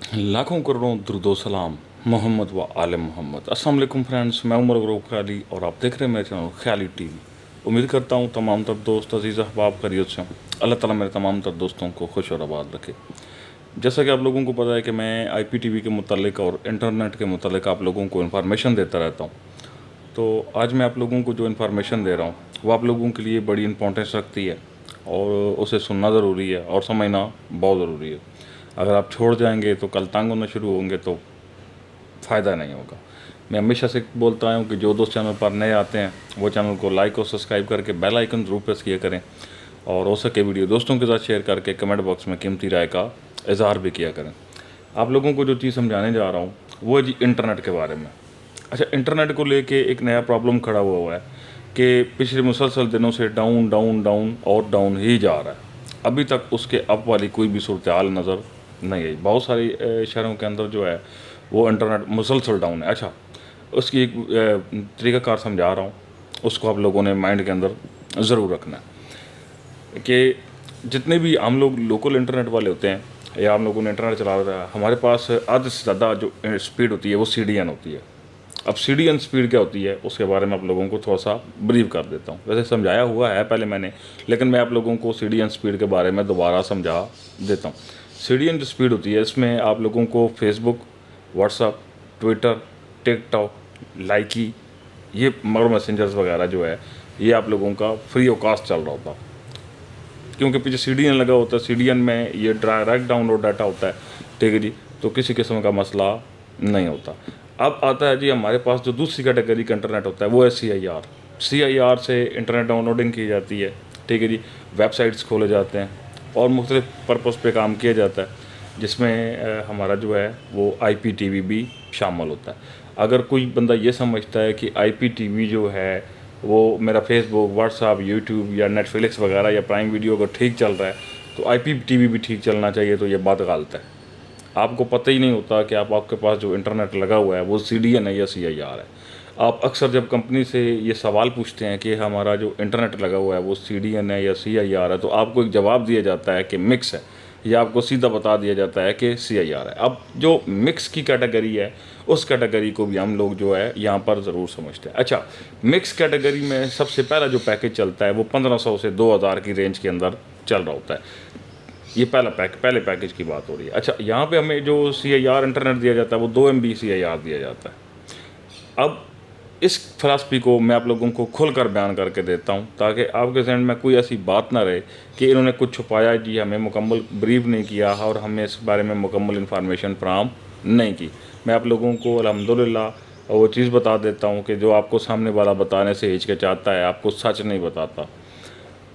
लाखों करोड़ों दुरूदो सलाम मोहम्मद व आले मोहम्मद। अस्सलाम वालेकुम फ्रेंड्स, मैं उमर गरूब ख्याली और आप देख रहे हैं मेरे चैनल ख्याली टीवी। उम्मीद करता हूँ तमाम तर दोस्त अजीज़ अहबाब खैरियत से हों। अल्लाह ताला मेरे तमाम तर दोस्तों को खुश और आबाद रखे। जैसा कि आप लोगों को पता है कि मैं IPTV के मुतालिक और इंटरनेट के मुतालिक आप लोगों को इन्फॉर्मेशन देता रहता हूँ। तो आज मैं आप लोगों को जो इन्फॉर्मेशन दे रहा हूँ वो आप लोगों के लिए बड़ी इंपॉर्टेंस रखती है और उसे सुनना ज़रूरी है और समझना बहुत ज़रूरी है। अगर आप छोड़ जाएंगे तो कल तंग होना शुरू होंगे तो फ़ायदा नहीं होगा। मैं हमेशा से बोलता हूँ कि जो दोस्त चैनल पर नए आते हैं वो चैनल को लाइक और सब्सक्राइब करके बेल आइकन ज़रूर प्रेस किया करें और हो सके वीडियो दोस्तों के साथ शेयर करके कमेंट बॉक्स में कीमती राय का इजहार भी किया करें। आप लोगों को जो चीज़ समझाने जा रहा हूँ वो है जी इंटरनेट के बारे में। अच्छा, इंटरनेट को लेके एक नया प्रॉब्लम खड़ा हुआ है कि पिछले मुसलसल दिनों से डाउन डाउन डाउन और डाउन ही जा रहा है। अभी तक उसके अप वाली कोई भी सूरत हाल नज़र नहीं आई। बहुत सारी शहरों के अंदर जो है वो इंटरनेट मुसलसल डाउन है। अच्छा, उसकी एक तरीक़ाकार समझा रहा हूँ, उसको आप लोगों ने माइंड के अंदर ज़रूर रखना है कि जितने भी हम लोग लोकल इंटरनेट वाले होते हैं या हम लोगों ने इंटरनेट चला रहा है, हमारे पास आधे से ज़्यादा जो स्पीड होती है वो CDN होती है। अब CDN स्पीड क्या होती है उसके बारे में आप लोगों को थोड़ा सा ब्रीफ कर देता हूँ। वैसे समझाया हुआ है पहले मैंने, लेकिन मैं आप लोगों को CDN स्पीड के बारे में दोबारा समझा देता हूँ। CDN जो स्पीड होती है इसमें आप लोगों को फेसबुक, व्हाट्सअप, ट्विटर, टिकटॉक, लाइकी, ये मगर मैसेंजर्स वगैरह जो है ये आप लोगों का फ्री ऑफ कास्ट चल रहा होता, क्योंकि पीछे CDN लगा होता है। CDN में ये डायरेक्ट डाउनलोड डाटा होता है, ठीक है जी, तो किसी किस्म का मसला नहीं होता। अब आता है जी हमारे पास जो दूसरी कैटेगरी का इंटरनेट होता है वो है CIR से इंटरनेट डाउनलोडिंग की जाती है, ठीक है जी। वेबसाइट्स खोले जाते हैं और मुख्तलिफ पर्पज़ पे काम किया जाता है, जिसमें हमारा जो है वो IPTV भी शामिल होता है। अगर कोई बंदा ये समझता है कि IPTV जो है वो मेरा फेसबुक, व्हाट्सअप, यूट्यूब या नेटफ्लिक्स वगैरह या प्राइम वीडियो अगर ठीक चल रहा है तो IPTV भी ठीक चलना चाहिए, तो ये बात गलत है। आपको पता ही नहीं होता कि आपके पास जो इंटरनेट लगा हुआ है वो CDN है या CIR है। आप अक्सर जब कंपनी से ये सवाल पूछते हैं कि हमारा जो इंटरनेट लगा हुआ है वो CDN है या CIR है, तो आपको एक जवाब दिया जाता है कि मिक्स है, या आपको सीधा बता दिया जाता है कि CIR है। अब जो मिक्स की कैटेगरी है उस कैटेगरी को भी हम लोग जो है यहाँ पर ज़रूर समझते हैं। अच्छा, मिक्स कैटेगरी में सबसे पहला जो पैकेज चलता है वो 1500 से 2000 की रेंज के अंदर चल रहा होता है। ये पहले पैकेज की बात हो रही है। अच्छा, यहाँ पे हमें जो CIR इंटरनेट दिया जाता है वो 2 MB CIR दिया जाता है। अब इस फ़िलासफ़ी को मैं आप लोगों को खुल कर बयान करके देता हूँ ताकि आपके जहन में कोई ऐसी बात ना रहे कि इन्होंने कुछ छुपाया जी, हमें मुकम्मल ब्रीफ नहीं किया और हमें इस बारे में मुकम्मल इन्फॉर्मेशन फराहम नहीं की। मैं आप लोगों को अल्हम्दुलिल्लाह वो चीज़ बता देता हूँ कि जो आपको सामने वाला बताने से हिचकिचाता है, आपको सच नहीं बताता।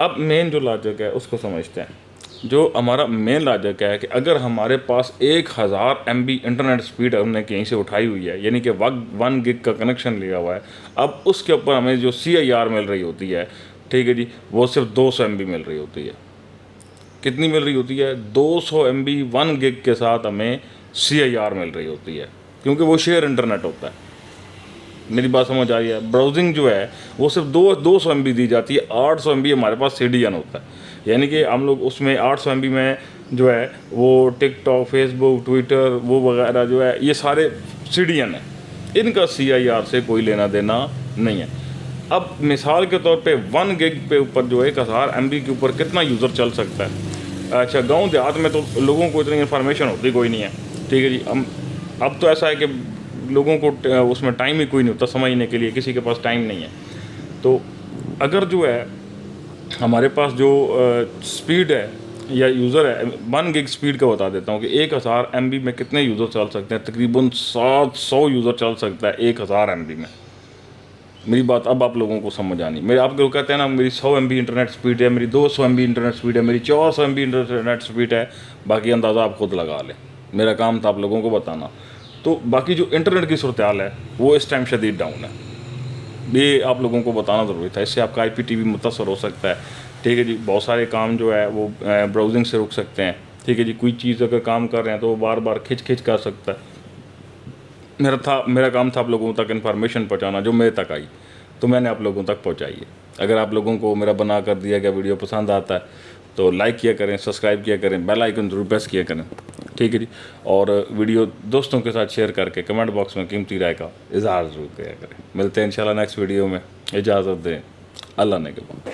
अब मेन जो लॉजिक है उसको समझते हैं। जो हमारा मेन लॉजिक है कि अगर हमारे पास 1000 MB इंटरनेट स्पीड हमने कहीं से उठाई हुई है, यानी कि 1 गिग का कनेक्शन लिया हुआ है, अब उसके ऊपर हमें जो CIR मिल रही होती है, ठीक है जी, वो सिर्फ 200 MB मिल रही होती है। कितनी मिल रही होती है? 200 MB 1 गिग के साथ हमें CIR मिल रही होती है, क्योंकि वो शेयर इंटरनेट होता है। मेरी बात समझ आ रही है? ब्राउजिंग जो है वो सिर्फ 200 MB दी जाती है, 800 MB हमारे पास CDN होता है। यानी कि हम लोग उसमें 800 MB में जो है वो टिकटॉक, फेसबुक, ट्विटर वो वगैरह जो है ये सारे CDN है, इनका CIR से कोई लेना देना नहीं है। अब मिसाल के तौर पे 1 गिग पे ऊपर जो है 1000 MB के ऊपर कितना यूज़र चल सकता है? अच्छा, गांव देहात में तो लोगों को इतनी इन्फॉर्मेशन होती कोई नहीं है, ठीक है जी। अब तो ऐसा है कि लोगों को उसमें टाइम ही कोई नहीं होता समझने के लिए, किसी के पास टाइम नहीं है। तो अगर जो है हमारे पास जो स्पीड है या यूज़र है, 1 गिग स्पीड का बता देता हूँ कि 1000 MB में कितने यूज़र चल सकते हैं। तकरीबन 700 यूज़र चल सकता है 1000 MB में। मेरी बात अब आप लोगों को समझ आनी। मेरे आप लोग कहते हैं ना मेरी 100 MB इंटरनेट स्पीड है, मेरी 200 MB इंटरनेट स्पीड है, मेरी 400 MB इंटरनेट स्पीड है, बाकी अंदाज़ा आप खुद लगा लें। मेरा काम था आप लोगों को बताना। तो बाकी जो इंटरनेट की सूरत हाल है वो इस टाइम शदीद डाउन है, ये आप लोगों को बताना ज़रूरी था। इससे आपका IPTV मुतासर हो सकता है, ठीक है जी। बहुत सारे काम जो है वो ब्राउजिंग से रुक सकते हैं, ठीक है जी। कोई चीज़ अगर काम कर रहे हैं तो वो बार बार खिंच कर सकता है। मेरा काम था आप लोगों तक इन्फॉर्मेशन पहुंचाना जो मेरे तक आई, तो मैंने आप लोगों तक पहुंचाई है। अगर आप लोगों को मेरा बना कर दिया गया वीडियो पसंद आता है तो लाइक किया करें, सब्सक्राइब किया करें, बेल आइकन ज़रूर प्रेस किया करें। ठीक है जी। और वीडियो दोस्तों के साथ शेयर करके कमेंट बॉक्स में कीमती राय का इजहार ज़रूर किया करें। मिलते हैं इंशाल्लाह नेक्स्ट वीडियो में। इजाज़त दें, अल्लाह ने के बाद।